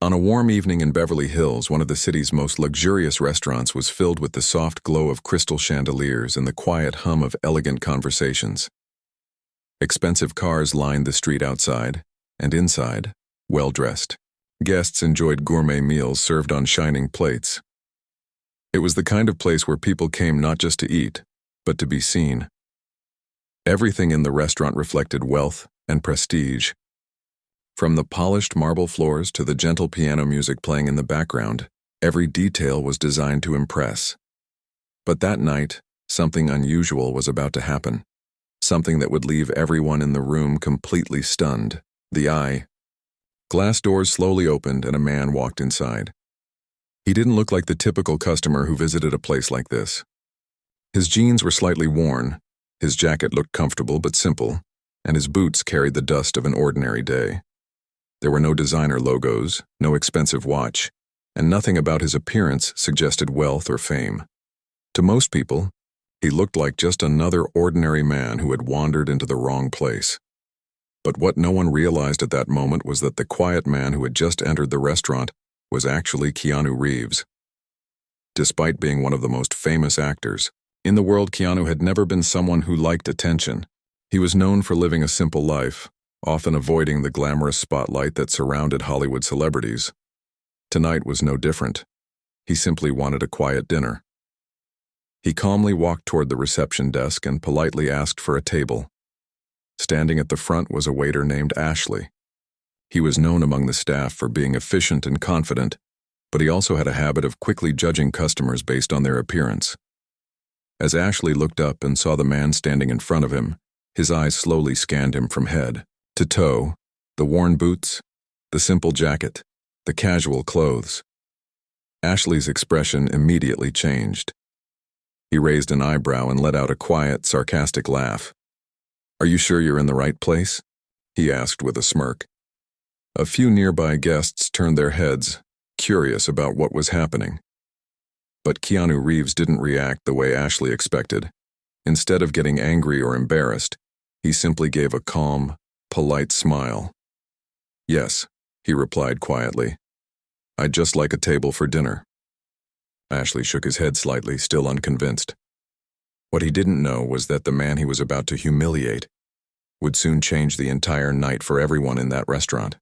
On a warm evening in Beverly Hills, one of the city's most luxurious restaurants was filled with the soft glow of crystal chandeliers and the quiet hum of elegant conversations. Expensive cars lined the street outside, and inside, well-dressed, guests enjoyed gourmet meals served on shining plates. It was the kind of place where people came not just to eat, but to be seen. Everything in the restaurant reflected wealth and prestige. From the polished marble floors to the gentle piano music playing in the background, every detail was designed to impress. But that night, something unusual was about to happen. Something that would leave everyone in the room completely stunned. The eye. Glass doors slowly opened and a man walked inside. He didn't look like the typical customer who visited a place like this. His jeans were slightly worn, his jacket looked comfortable but simple, and his boots carried the dust of an ordinary day. There were no designer logos, no expensive watch, and nothing about his appearance suggested wealth or fame. To most people, he looked like just another ordinary man who had wandered into the wrong place. But what no one realized at that moment was that the quiet man who had just entered the restaurant was actually Keanu Reeves. Despite being one of the most famous actors in the world, Keanu had never been someone who liked attention. He was known for living a simple life, often avoiding the glamorous spotlight that surrounded Hollywood celebrities. Tonight was no different. He simply wanted a quiet dinner. He calmly walked toward the reception desk and politely asked for a table. Standing at the front was a waiter named Ashley. He was known among the staff for being efficient and confident, but he also had a habit of quickly judging customers based on their appearance. As Ashley looked up and saw the man standing in front of him, his eyes slowly scanned him from head to toe, the worn boots, the simple jacket, the casual clothes. Ashley's expression immediately changed. He raised an eyebrow and let out a quiet, sarcastic laugh. "Are you sure you're in the right place?" he asked with a smirk. A few nearby guests turned their heads, curious about what was happening. But Keanu Reeves didn't react the way Ashley expected. Instead of getting angry or embarrassed, he simply gave a calm, polite smile. "Yes," he replied quietly. "I'd just like a table for dinner." Ashley shook his head slightly, still unconvinced. What he didn't know was that the man he was about to humiliate would soon change the entire night for everyone in that restaurant.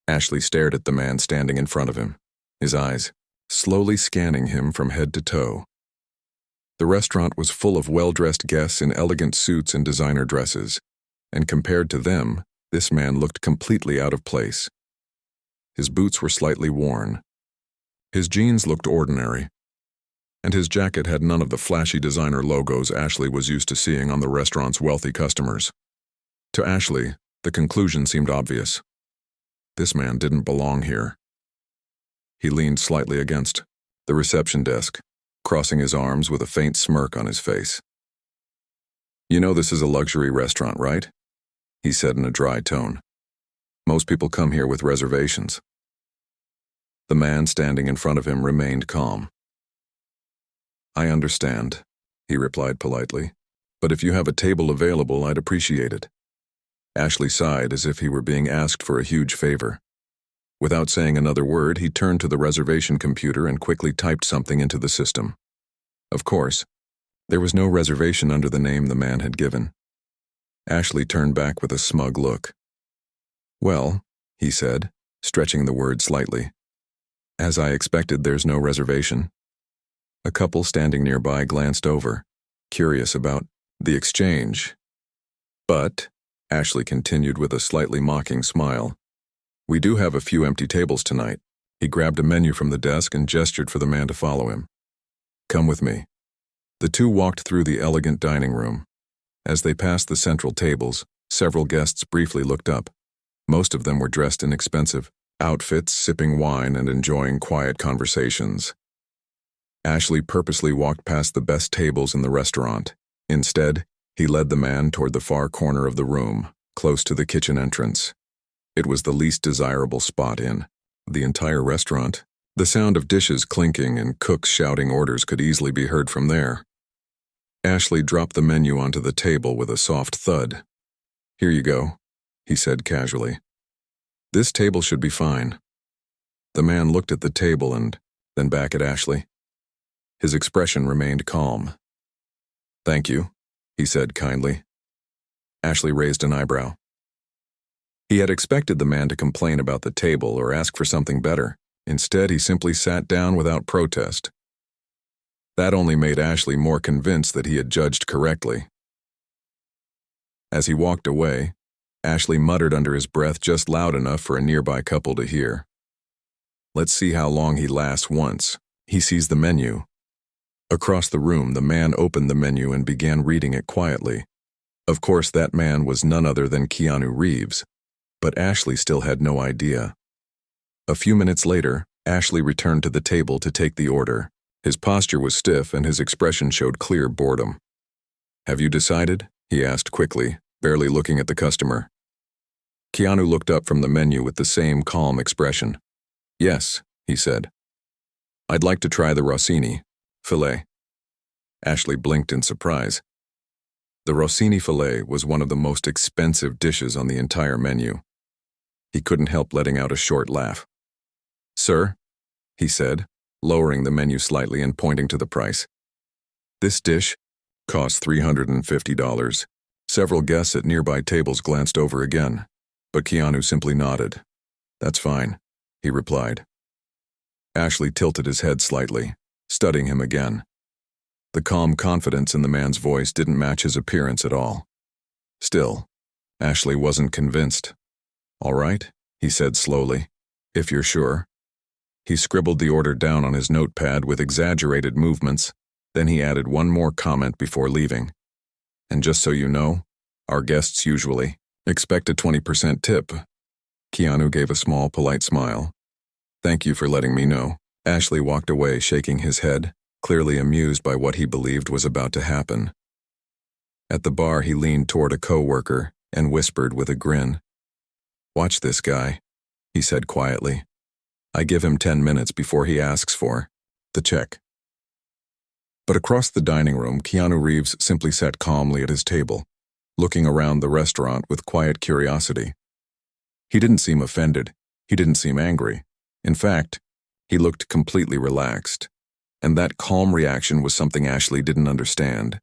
Ashley stared at the man standing in front of him, his eyes slowly scanning him from head to toe. The restaurant was full of well-dressed guests in elegant suits and designer dresses, and compared to them, this man looked completely out of place. His boots were slightly worn. His jeans looked ordinary, and his jacket had none of the flashy designer logos Ashley was used to seeing on the restaurant's wealthy customers. To Ashley, the conclusion seemed obvious. This man didn't belong here. He leaned slightly against the reception desk, crossing his arms with a faint smirk on his face. "You know this is a luxury restaurant, right?" he said in a dry tone. "Most people come here with reservations." The man standing in front of him remained calm. "I understand," he replied politely, "but if you have a table available, I'd appreciate it." Ashley sighed as if he were being asked for a huge favor. Without saying another word, he turned to the reservation computer and quickly typed something into the system. Of course, there was no reservation under the name the man had given. Ashley turned back with a smug look. "Well," he said, stretching the word slightly, "as I expected, there's no reservation." A couple standing nearby glanced over, curious about the exchange. "But," Ashley continued with a slightly mocking smile, "we do have a few empty tables tonight." He grabbed a menu from the desk and gestured for the man to follow him. "Come with me." The two walked through the elegant dining room. As they passed the central tables, several guests briefly looked up. Most of them were dressed in expensive outfits, sipping wine and enjoying quiet conversations. Ashley purposely walked past the best tables in the restaurant. Instead, he led the man toward the far corner of the room, close to the kitchen entrance. It was the least desirable spot in the entire restaurant. The sound of dishes clinking and cooks shouting orders could easily be heard from there. Ashley dropped the menu onto the table with a soft thud. "Here you go," he said casually. "This table should be fine." The man looked at the table and then back at Ashley. His expression remained calm. "Thank you," he said kindly. Ashley raised an eyebrow. He had expected the man to complain about the table or ask for something better. Instead, he simply sat down without protest. That only made Ashley more convinced that he had judged correctly. As he walked away, Ashley muttered under his breath just loud enough for a nearby couple to hear. "Let's see how long he lasts once he sees the menu." Across the room, the man opened the menu and began reading it quietly. Of course, that man was none other than Keanu Reeves, but Ashley still had no idea. A few minutes later, Ashley returned to the table to take the order. His posture was stiff and his expression showed clear boredom. "Have you decided?" he asked quickly, barely looking at the customer. Keanu looked up from the menu with the same calm expression. "Yes," he said. "I'd like to try the Rossini filet." Ashley blinked in surprise. The Rossini filet was one of the most expensive dishes on the entire menu. He couldn't help letting out a short laugh. "Sir," he said, lowering the menu slightly and pointing to the price. "This dish costs $350. Several guests at nearby tables glanced over again, but Keanu simply nodded. "That's fine," he replied. Ashley tilted his head slightly, studying him again. The calm confidence in the man's voice didn't match his appearance at all. Still, Ashley wasn't convinced. "All right," he said slowly, "if you're sure." He scribbled the order down on his notepad with exaggerated movements, then he added one more comment before leaving. "And just so you know, our guests usually expect a 20% tip." Keanu gave a small, polite smile. "Thank you for letting me know." Ashley walked away, shaking his head, clearly amused by what he believed was about to happen. At the bar, he leaned toward a coworker and whispered with a grin. "Watch this guy," he said quietly. "I give him 10 minutes before he asks for the check." But across the dining room, Keanu Reeves simply sat calmly at his table, looking around the restaurant with quiet curiosity. He didn't seem offended. He didn't seem angry. In fact, he looked completely relaxed. And that calm reaction was something Ashley didn't understand.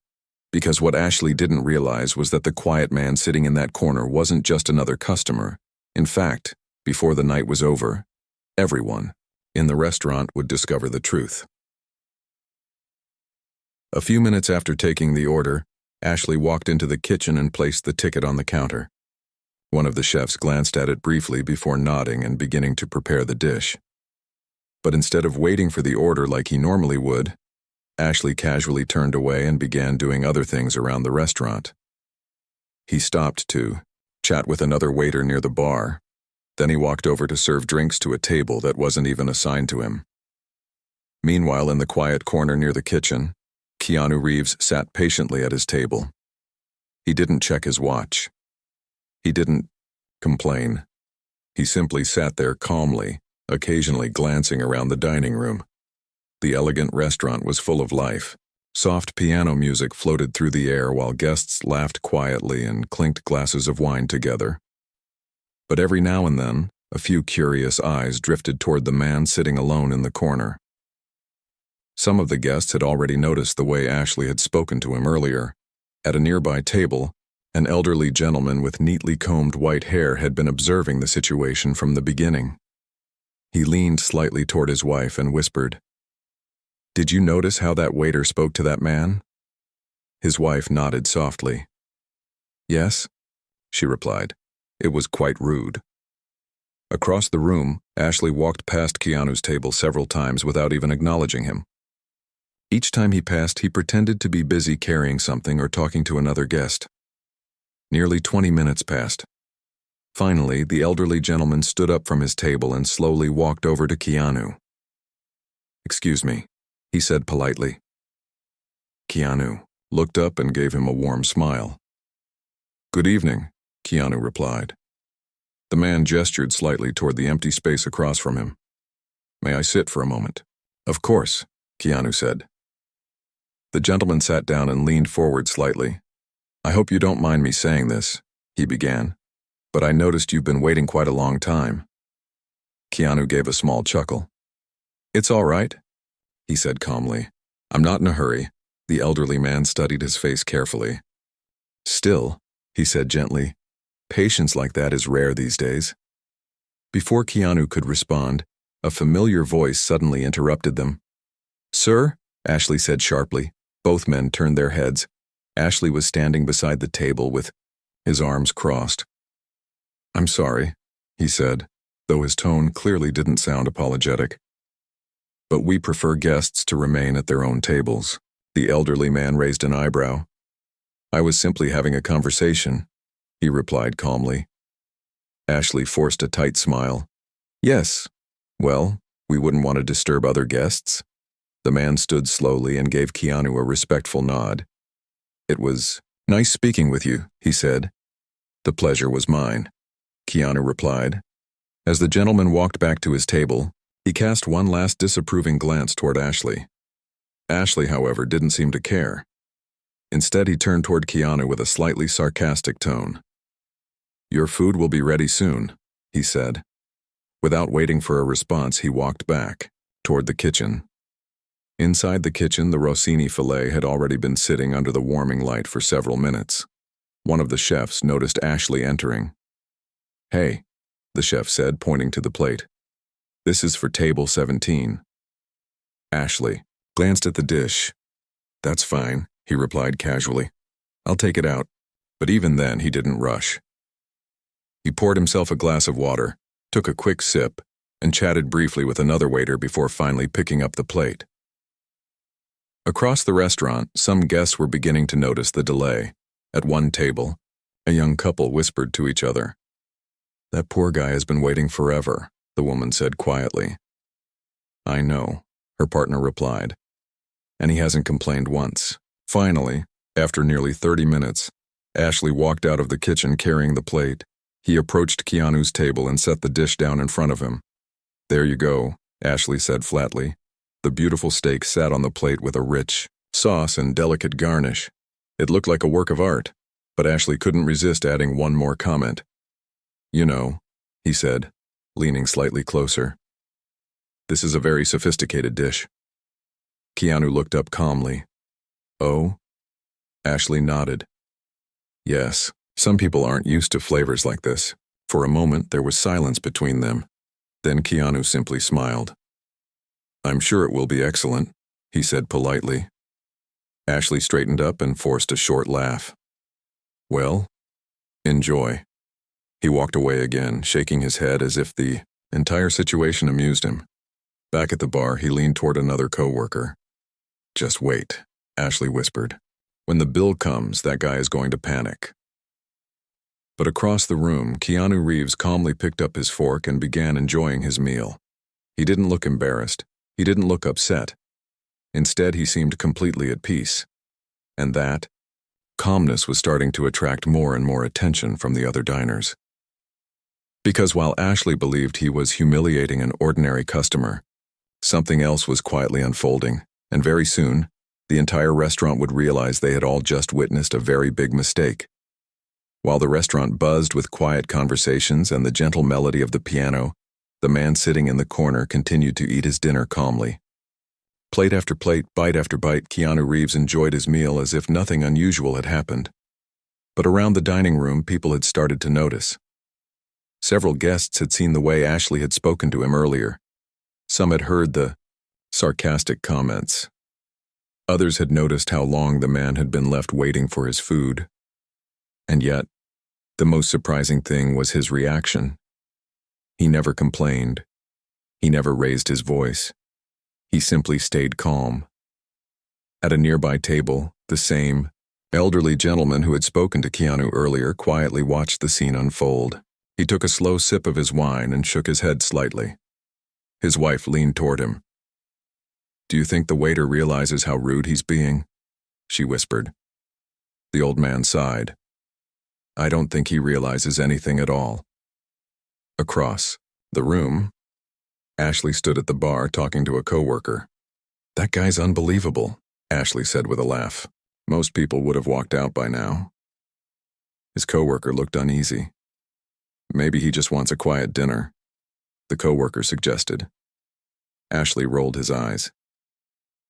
Because what Ashley didn't realize was that the quiet man sitting in that corner wasn't just another customer. In fact, before the night was over, everyone in the restaurant would discover the truth. A few minutes after taking the order, Ashley walked into the kitchen and placed the ticket on the counter. One of the chefs glanced at it briefly before nodding and beginning to prepare the dish. But instead of waiting for the order like he normally would, Ashley casually turned away and began doing other things around the restaurant. He stopped to chat with another waiter near the bar. Then he walked over to serve drinks to a table that wasn't even assigned to him. Meanwhile, in the quiet corner near the kitchen, Keanu Reeves sat patiently at his table. He didn't check his watch. He didn't complain. He simply sat there calmly, occasionally glancing around the dining room. The elegant restaurant was full of life. Soft piano music floated through the air while guests laughed quietly and clinked glasses of wine together. But every now and then, a few curious eyes drifted toward the man sitting alone in the corner. Some of the guests had already noticed the way Ashley had spoken to him earlier. At a nearby table, an elderly gentleman with neatly combed white hair had been observing the situation from the beginning. He leaned slightly toward his wife and whispered, "Did you notice how that waiter spoke to that man?" His wife nodded softly. "Yes," she replied. "It was quite rude." Across the room, Ashley walked past Keanu's table several times without even acknowledging him. Each time he passed, he pretended to be busy carrying something or talking to another guest. Nearly 20 minutes passed. Finally, the elderly gentleman stood up from his table and slowly walked over to Keanu. "Excuse me," he said politely. Keanu looked up and gave him a warm smile. "Good evening," Keanu replied. The man gestured slightly toward the empty space across from him. "May I sit for a moment?" "Of course," Keanu said. The gentleman sat down and leaned forward slightly. "I hope you don't mind me saying this," he began, "but I noticed you've been waiting quite a long time." Keanu gave a small chuckle. "It's all right," he said calmly. "I'm not in a hurry." The elderly man studied his face carefully. "Still," he said gently, "patience like that is rare these days." Before Keanu could respond, a familiar voice suddenly interrupted them. "Sir?" Ashley said sharply. Both men turned their heads. Ashley was standing beside the table with his arms crossed. "I'm sorry," he said, though his tone clearly didn't sound apologetic. "But we prefer guests to remain at their own tables." The elderly man raised an eyebrow. "I was simply having a conversation," he replied calmly. Ashley forced a tight smile. "Yes, well, we wouldn't want to disturb other guests." The man stood slowly and gave Keanu a respectful nod. "It was nice speaking with you," he said. "The pleasure was mine," Keanu replied. As the gentleman walked back to his table, he cast one last disapproving glance toward Ashley. Ashley, however, didn't seem to care. Instead, he turned toward Keanu with a slightly sarcastic tone. "Your food will be ready soon," he said. Without waiting for a response, he walked back, toward the kitchen. Inside the kitchen, the Rossini filet had already been sitting under the warming light for several minutes. One of the chefs noticed Ashley entering. "Hey," the chef said, pointing to the plate. "This is for table 17. Ashley glanced at the dish. "That's fine," he replied casually. "I'll take it out." But even then, he didn't rush. He poured himself a glass of water, took a quick sip, and chatted briefly with another waiter before finally picking up the plate. Across the restaurant, some guests were beginning to notice the delay. At one table, a young couple whispered to each other. "That poor guy has been waiting forever," the woman said quietly. "I know," her partner replied. "And he hasn't complained once." Finally, after nearly 30 minutes, Ashley walked out of the kitchen carrying the plate. He approached Keanu's table and set the dish down in front of him. "There you go," Ashley said flatly. The beautiful steak sat on the plate with a rich sauce and delicate garnish. It looked like a work of art, but Ashley couldn't resist adding one more comment. "You know," he said, leaning slightly closer, "this is a very sophisticated dish." Keanu looked up calmly. "Oh?" Ashley nodded. "Yes, some people aren't used to flavors like this." For a moment, there was silence between them. Then Keanu simply smiled. "I'm sure it will be excellent," he said politely. Ashley straightened up and forced a short laugh. "Well, enjoy." He walked away again, shaking his head as if the entire situation amused him. Back at the bar, he leaned toward another coworker. "Just wait," Ashley whispered. "When the bill comes, that guy is going to panic." But across the room, Keanu Reeves calmly picked up his fork and began enjoying his meal. He didn't look embarrassed. He didn't look upset. Instead, he seemed completely at peace. And that calmness was starting to attract more and more attention from the other diners. Because while Ashley believed he was humiliating an ordinary customer, something else was quietly unfolding, and very soon, the entire restaurant would realize they had all just witnessed a very big mistake. While the restaurant buzzed with quiet conversations and the gentle melody of the piano, the man sitting in the corner continued to eat his dinner calmly. Plate after plate, bite after bite, Keanu Reeves enjoyed his meal as if nothing unusual had happened. But around the dining room, people had started to notice. Several guests had seen the way Ashley had spoken to him earlier. Some had heard the sarcastic comments. Others had noticed how long the man had been left waiting for his food. And yet, the most surprising thing was his reaction. He never complained. He never raised his voice. He simply stayed calm. At a nearby table, the same elderly gentleman who had spoken to Keanu earlier quietly watched the scene unfold. He took a slow sip of his wine and shook his head slightly. His wife leaned toward him. "Do you think the waiter realizes how rude he's being?" she whispered. The old man sighed. "I don't think he realizes anything at all." Across the room, Ashley stood at the bar talking to a coworker. "That guy's unbelievable," Ashley said with a laugh. "Most people would have walked out by now." His coworker looked uneasy. "Maybe he just wants a quiet dinner." the coworker suggested. Ashley rolled his eyes.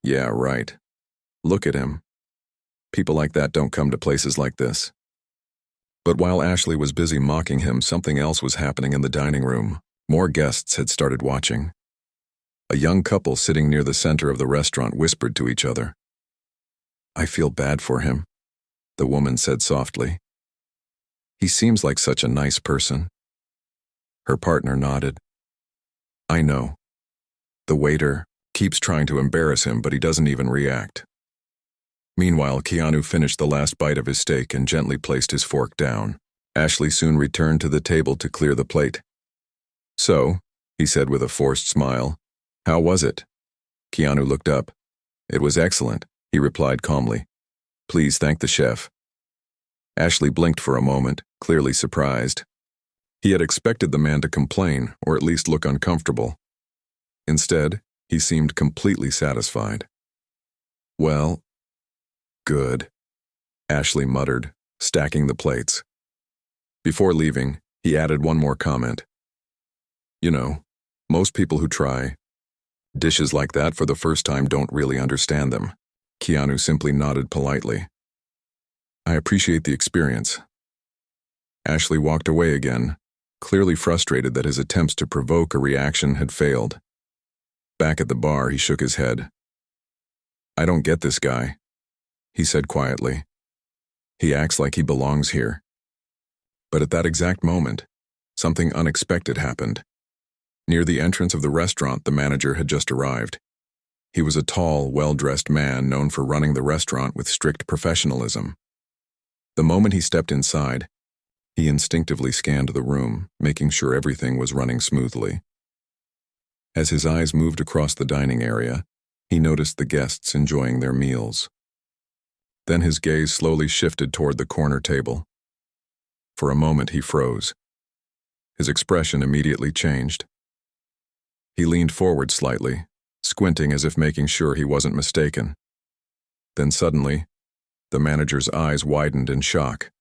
Yeah, right. Look at him. People like that don't come to places like this. But while Ashley was busy mocking him, something else was happening in the dining room. More guests had started watching. A young couple sitting near the center of the restaurant whispered to each other. I feel bad for him, the woman said softly. He seems like such a nice person. Her partner nodded. I know. The waiter keeps trying to embarrass him, but he doesn't even react. Meanwhile, Keanu finished the last bite of his steak and gently placed his fork down. Ashley soon returned to the table to clear the plate. So, he said with a forced smile, how was it? Keanu looked up. It was excellent, he replied calmly. Please thank the chef. Ashley blinked for a moment, clearly surprised. He had expected the man to complain, or at least look uncomfortable. Instead, he seemed completely satisfied. Well, good, Ashley muttered, stacking the plates. Before leaving, he added one more comment. You know, most people who try dishes like that for the first time don't really understand them. Keanu simply nodded politely. I appreciate the experience. Ashley walked away again, clearly frustrated that his attempts to provoke a reaction had failed. Back at the bar, he shook his head. I don't get this guy, he said quietly. He acts like he belongs here. But at that exact moment, something unexpected happened. Near the entrance of the restaurant, the manager had just arrived. He was a tall, well-dressed man known for running the restaurant with strict professionalism. The moment he stepped inside, he instinctively scanned the room, making sure everything was running smoothly. As his eyes moved across the dining area, he noticed the guests enjoying their meals. Then his gaze slowly shifted toward the corner table. For a moment, he froze. His expression immediately changed. He leaned forward slightly, squinting as if making sure he wasn't mistaken. Then suddenly, the manager's eyes widened in shock,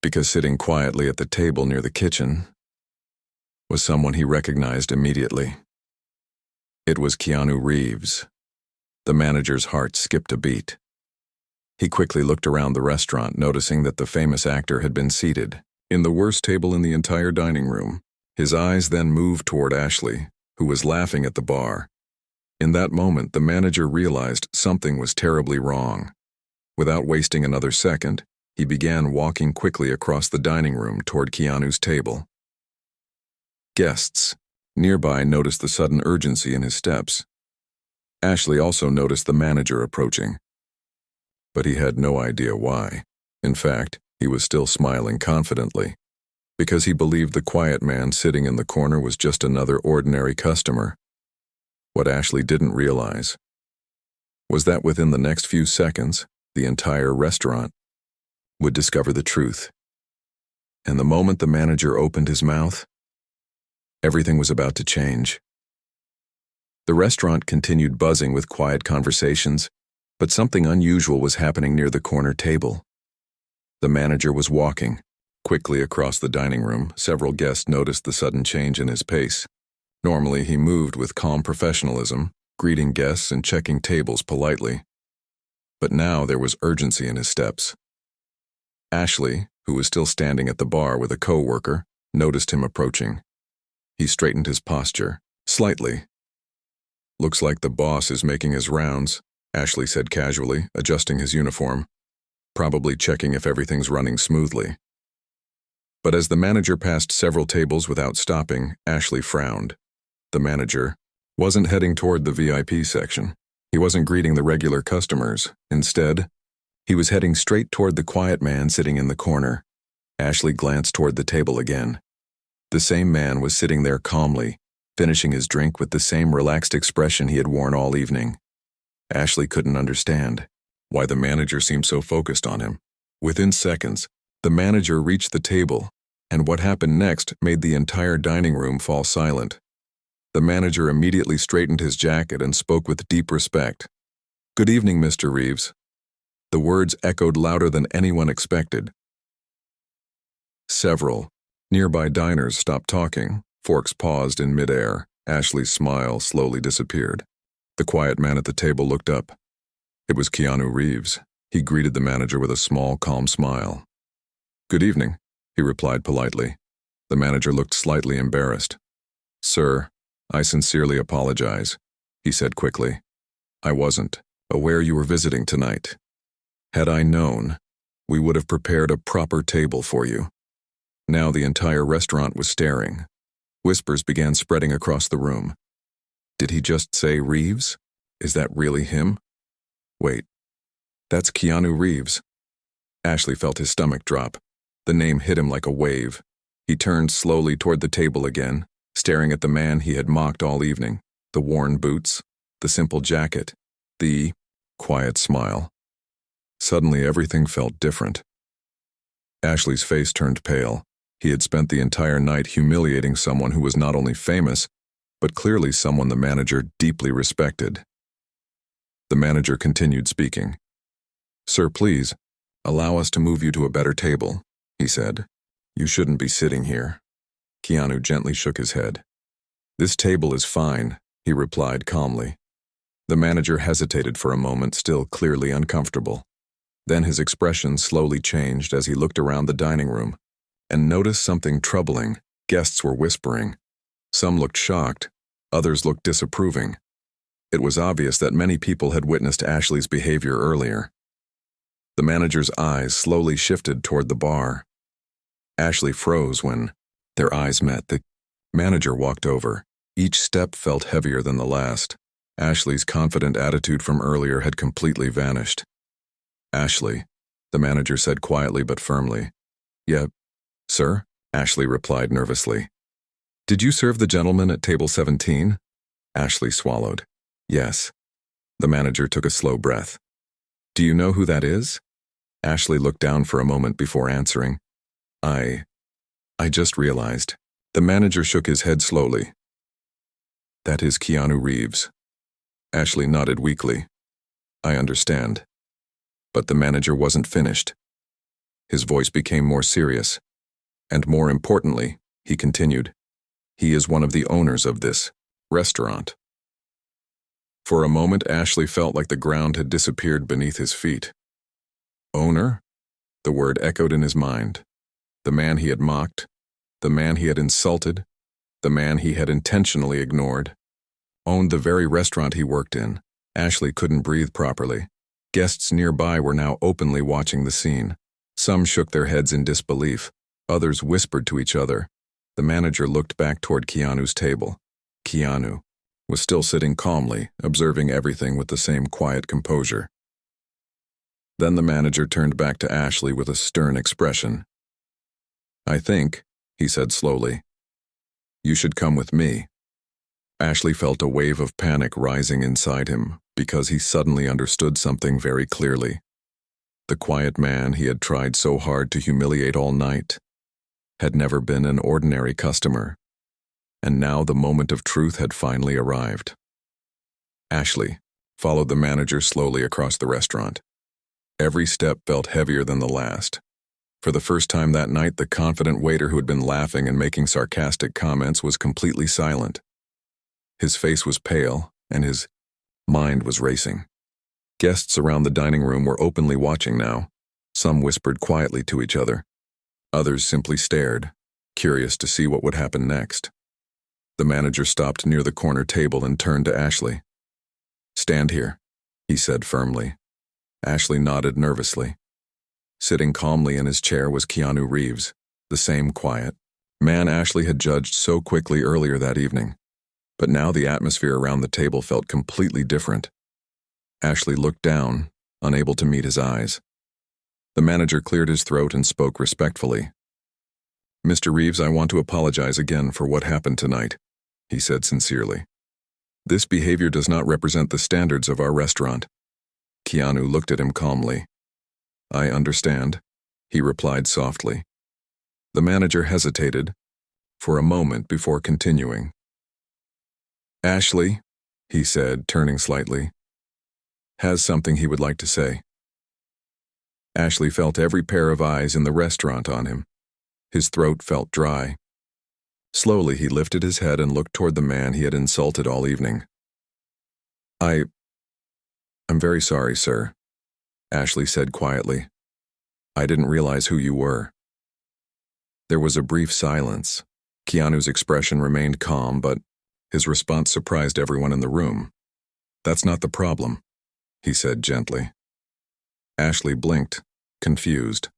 because sitting quietly at the table near the kitchen was someone he recognized immediately. It was Keanu Reeves. The manager's heart skipped a beat. He quickly looked around the restaurant, noticing that the famous actor had been seated in the worst table in the entire dining room. His eyes then moved toward Ashley, who was laughing at the bar. In that moment, the manager realized something was terribly wrong. Without wasting another second, he began walking quickly across the dining room toward Keanu's table. Guests nearby noticed the sudden urgency in his steps. Ashley also noticed the manager approaching, but he had no idea why. In fact, he was still smiling confidently, because he believed the quiet man sitting in the corner was just another ordinary customer. What Ashley didn't realize was that within the next few seconds, the entire restaurant would discover the truth. And the moment the manager opened his mouth, everything was about to change. The restaurant continued buzzing with quiet conversations, but something unusual was happening near the corner table. The manager was walking quickly across the dining room. Several guests noticed the sudden change in his pace. Normally, he moved with calm professionalism, greeting guests and checking tables politely. But now there was urgency in his steps. Ashley, who was still standing at the bar with a coworker, noticed him approaching. He straightened his posture slightly. Looks like the boss is making his rounds, Ashley said casually, adjusting his uniform, probably checking if everything's running smoothly. But as the manager passed several tables without stopping, Ashley frowned. The manager wasn't heading toward the VIP section. He wasn't greeting the regular customers. Instead, he was heading straight toward the quiet man sitting in the corner. Ashley glanced toward the table again. The same man was sitting there calmly, finishing his drink with the same relaxed expression he had worn all evening. Ashley couldn't understand why the manager seemed so focused on him. Within seconds, the manager reached the table, and what happened next made the entire dining room fall silent. The manager immediately straightened his jacket and spoke with deep respect. "Good evening, Mr. Reeves." The words echoed louder than anyone expected. Several nearby diners stopped talking, Forks paused in midair. Ashley's smile slowly disappeared. The quiet man at the table looked up. It was Keanu Reeves. He greeted the manager with a small, calm smile. "Good evening," he replied politely. The manager looked slightly embarrassed. "Sir, I sincerely apologize," he said quickly. "I wasn't aware you were visiting tonight. Had I known, we would have prepared a proper table for you." Now the entire restaurant was staring. Whispers began spreading across the room. Did he just say Reeves? Is that really him? Wait, that's Keanu Reeves. Ashley felt his stomach drop. The name hit him like a wave. He turned slowly toward the table again, staring at the man he had mocked all evening. The worn boots, the simple jacket, the quiet smile. Suddenly everything felt different. Ashley's face turned pale. He had spent the entire night humiliating someone who was not only famous, but clearly someone the manager deeply respected. The manager continued speaking. "Sir, please, allow us to move you to a better table," he said. "You shouldn't be sitting here." Keanu gently shook his head. "This table is fine," he replied calmly. The manager hesitated for a moment, still clearly uncomfortable. Then his expression slowly changed as he looked around the dining room and noticed something troubling. Guests were whispering. Some looked shocked, others looked disapproving. It was obvious that many people had witnessed Ashley's behavior earlier. The manager's eyes slowly shifted toward the bar. Ashley froze when their eyes met. The manager walked over. Each step felt heavier than the last. Ashley's confident attitude from earlier had completely vanished. "Ashley," the manager said quietly but firmly. "Yeah, sir," Ashley replied nervously. "Did you serve the gentleman at table 17? Ashley swallowed. "Yes." The manager took a slow breath. "Do you know who that is?" Ashley looked down for a moment before answering. I just realized." The manager shook his head slowly. "That is Keanu Reeves." Ashley nodded weakly. "I understand." But the manager wasn't finished. His voice became more serious. "And more importantly," he continued, "he is one of the owners of this restaurant." For a moment, Ashley felt like the ground had disappeared beneath his feet. Owner? The word echoed in his mind. The man he had mocked, the man he had insulted, the man he had intentionally ignored, owned the very restaurant he worked in. Ashley couldn't breathe properly. Guests nearby were now openly watching the scene. Some shook their heads in disbelief. Others whispered to each other. The manager looked back toward Keanu's table. Keanu was still sitting calmly, observing everything with the same quiet composure. Then the manager turned back to Ashley with a stern expression. "I think," he said slowly, "you should come with me." Ashley felt a wave of panic rising inside him because he suddenly understood something very clearly. The quiet man he had tried so hard to humiliate all night had never been an ordinary customer, and now the moment of truth had finally arrived. Ashley followed the manager slowly across the restaurant. Every step felt heavier than the last. For the first time that night, the confident waiter who had been laughing and making sarcastic comments was completely silent. His face was pale, and his mind was racing. Guests around the dining room were openly watching now. Some whispered quietly to each other. Others simply stared, curious to see what would happen next. The manager stopped near the corner table and turned to Ashley. "Stand here," he said firmly. Ashley nodded nervously. Sitting calmly in his chair was Keanu Reeves, the same quiet man Ashley had judged so quickly earlier that evening. But now the atmosphere around the table felt completely different. Ashley looked down, unable to meet his eyes. The manager cleared his throat and spoke respectfully. "Mr. Reeves, I want to apologize again for what happened tonight," he said sincerely. "This behavior does not represent the standards of our restaurant." Keanu looked at him calmly. "I understand," he replied softly. The manager hesitated for a moment before continuing. "Ashley," he said, turning slightly, "has something he would like to say." Ashley felt every pair of eyes in the restaurant on him. His throat felt dry. Slowly, he lifted his head and looked toward the man he had insulted all evening. I'm very sorry, sir, Ashley said quietly. I didn't realize who you were. There was a brief silence. Keanu's expression remained calm, but his response surprised everyone in the room. That's not the problem, he said gently. Ashley blinked, confused.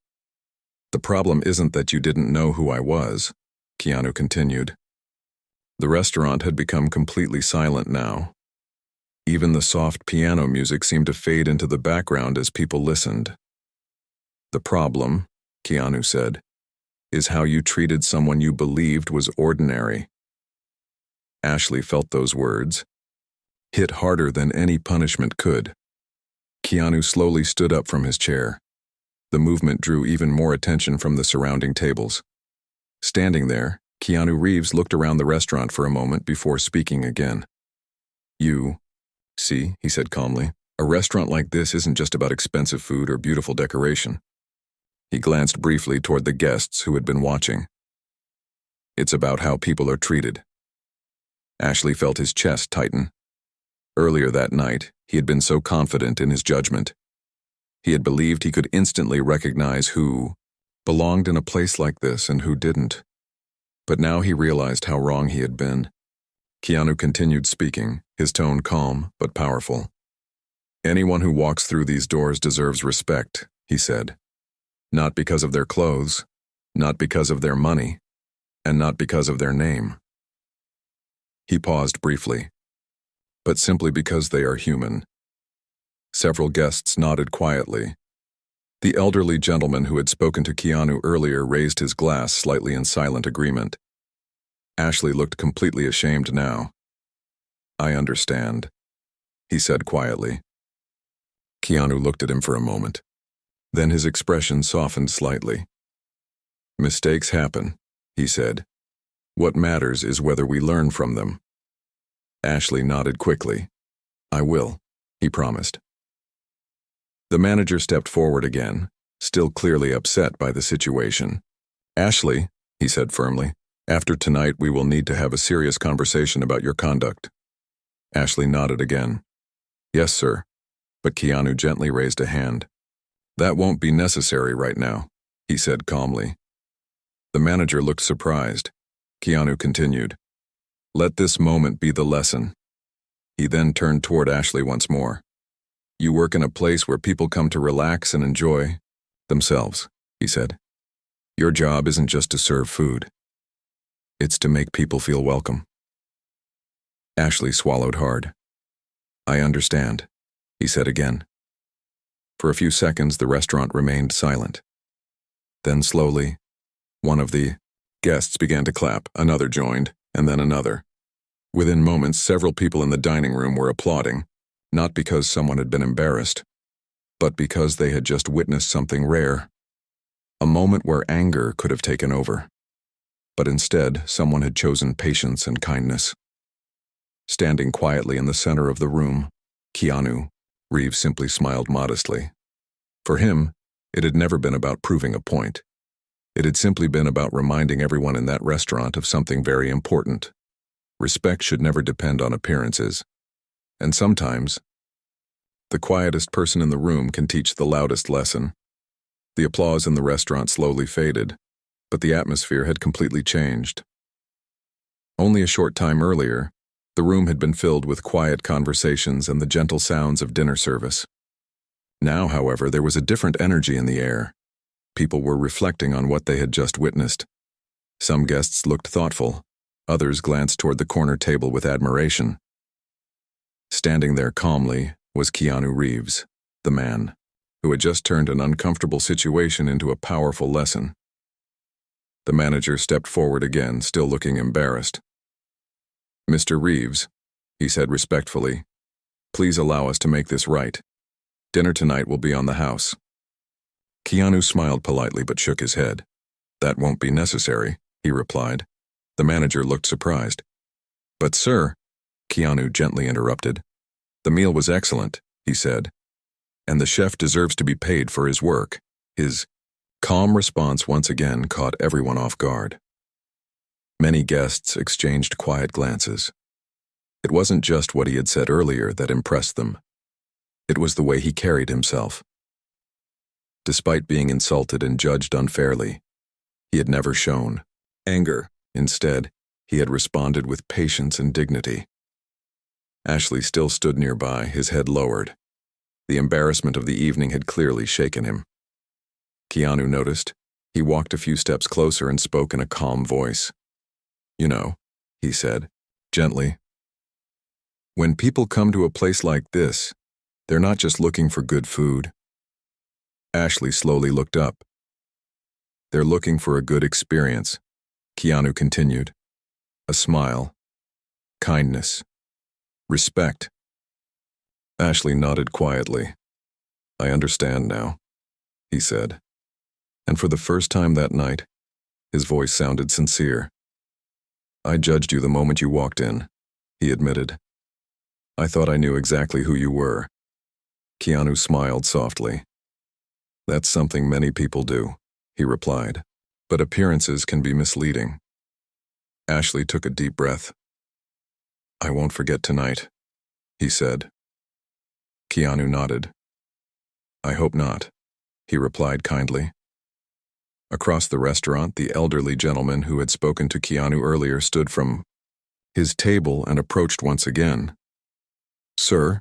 The problem isn't that you didn't know who I was, Keanu continued. The restaurant had become completely silent now. Even the soft piano music seemed to fade into the background as people listened. The problem, Keanu said, is how you treated someone you believed was ordinary. Ashley felt those words, hit harder than any punishment could. Keanu slowly stood up from his chair. The movement drew even more attention from the surrounding tables. Standing there, Keanu Reeves looked around the restaurant for a moment before speaking again. See, he said calmly, a restaurant like this isn't just about expensive food or beautiful decoration. He glanced briefly toward the guests who had been watching. It's about how people are treated. Ashley felt his chest tighten. Earlier that night, he had been so confident in his judgment. He had believed he could instantly recognize who belonged in a place like this and who didn't. But now he realized how wrong he had been. Keanu continued speaking, his tone calm but powerful. Anyone who walks through these doors deserves respect, he said. Not because of their clothes, not because of their money, and not because of their name. He paused briefly, but simply because they are human. Several guests nodded quietly. The elderly gentleman who had spoken to Keanu earlier raised his glass slightly in silent agreement. Ashley looked completely ashamed now. I understand, he said quietly. Keanu looked at him for a moment. Then his expression softened slightly. Mistakes happen, he said. What matters is whether we learn from them. Ashley nodded quickly. I will, he promised. The manager stepped forward again, still clearly upset by the situation. Ashley, he said firmly, after tonight we will need to have a serious conversation about your conduct. Ashley nodded again. Yes, sir, but Keanu gently raised a hand. That won't be necessary right now, he said calmly. The manager looked surprised. Keanu continued. Let this moment be the lesson. He then turned toward Ashley once more. You work in a place where people come to relax and enjoy themselves, he said. Your job isn't just to serve food. It's to make people feel welcome. Ashley swallowed hard. I understand, he said again. For a few seconds, the restaurant remained silent. Then slowly, one of the guests began to clap, another joined, and then another. Within moments, several people in the dining room were applauding, not because someone had been embarrassed, but because they had just witnessed something rare. A moment where anger could have taken over. But instead, someone had chosen patience and kindness. Standing quietly in the center of the room, Keanu Reeves simply smiled modestly. For him, it had never been about proving a point. It had simply been about reminding everyone in that restaurant of something very important. Respect should never depend on appearances. And sometimes, the quietest person in the room can teach the loudest lesson. The applause in the restaurant slowly faded, but the atmosphere had completely changed. Only a short time earlier, the room had been filled with quiet conversations and the gentle sounds of dinner service. Now, however, there was a different energy in the air. People were reflecting on what they had just witnessed. Some guests looked thoughtful, others glanced toward the corner table with admiration. Standing there calmly was Keanu Reeves, the man, who had just turned an uncomfortable situation into a powerful lesson. The manager stepped forward again, still looking embarrassed. Mr. Reeves, he said respectfully, please allow us to make this right. Dinner tonight will be on the house. Keanu smiled politely but shook his head. That won't be necessary, he replied. The manager looked surprised. But sir, Keanu gently interrupted. The meal was excellent, he said, and the chef deserves to be paid for his work. His calm response once again caught everyone off guard. Many guests exchanged quiet glances. It wasn't just what he had said earlier that impressed them. It was the way he carried himself. Despite being insulted and judged unfairly, he had never shown anger. Instead, he had responded with patience and dignity. Ashley still stood nearby, his head lowered. The embarrassment of the evening had clearly shaken him. Keanu noticed. He walked a few steps closer and spoke in a calm voice. "You know," he said, gently, "when people come to a place like this, they're not just looking for good food." Ashley slowly looked up. "They're looking for a good experience," Keanu continued. "A smile, kindness, respect." Ashley nodded quietly. "I understand now," he said. And for the first time that night, his voice sounded sincere. "I judged you the moment you walked in," he admitted. "I thought I knew exactly who you were." Keanu smiled softly. "That's something many people do," he replied. "But appearances can be misleading." Ashley took a deep breath. "I won't forget tonight," he said. Keanu nodded. "I hope not," he replied kindly. Across the restaurant, the elderly gentleman who had spoken to Keanu earlier stood from his table and approached once again. "Sir,"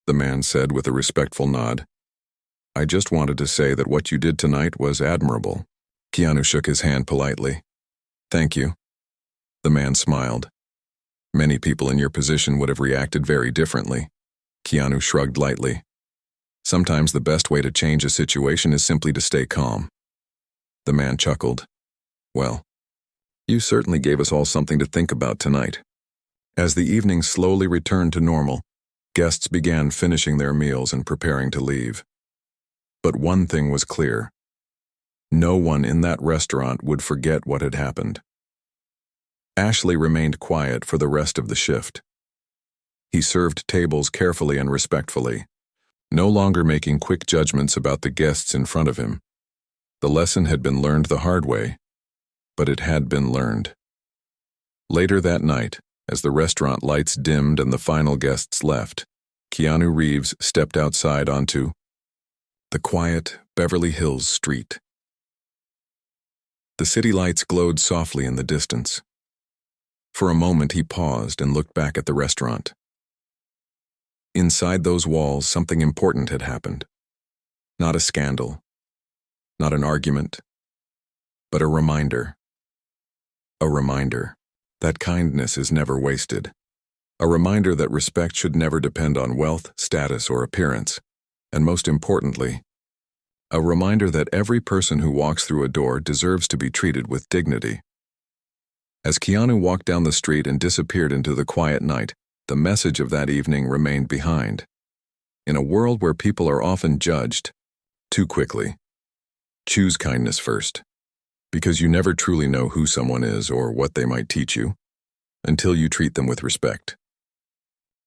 the man said with a respectful nod, "I just wanted to say that what you did tonight was admirable." Keanu shook his hand politely. "Thank you." The man smiled. "Many people in your position would have reacted very differently." Keanu shrugged lightly. "Sometimes the best way to change a situation is simply to stay calm." The man chuckled. "Well, you certainly gave us all something to think about tonight." As the evening slowly returned to normal, guests began finishing their meals and preparing to leave. But one thing was clear. No one in that restaurant would forget what had happened. Ashley remained quiet for the rest of the shift. He served tables carefully and respectfully, no longer making quick judgments about the guests in front of him. The lesson had been learned the hard way, but it had been learned. Later that night, as the restaurant lights dimmed and the final guests left, Keanu Reeves stepped outside onto the quiet Beverly Hills street. The city lights glowed softly in the distance. For a moment he paused and looked back at the restaurant. Inside those walls, something important had happened. Not a scandal, not an argument, but a reminder. A reminder that kindness is never wasted. A reminder that respect should never depend on wealth, status, or appearance. And most importantly, a reminder that every person who walks through a door deserves to be treated with dignity. As Keanu walked down the street and disappeared into the quiet night, the message of that evening remained behind. In a world where people are often judged too quickly, choose kindness first, because you never truly know who someone is or what they might teach you until you treat them with respect.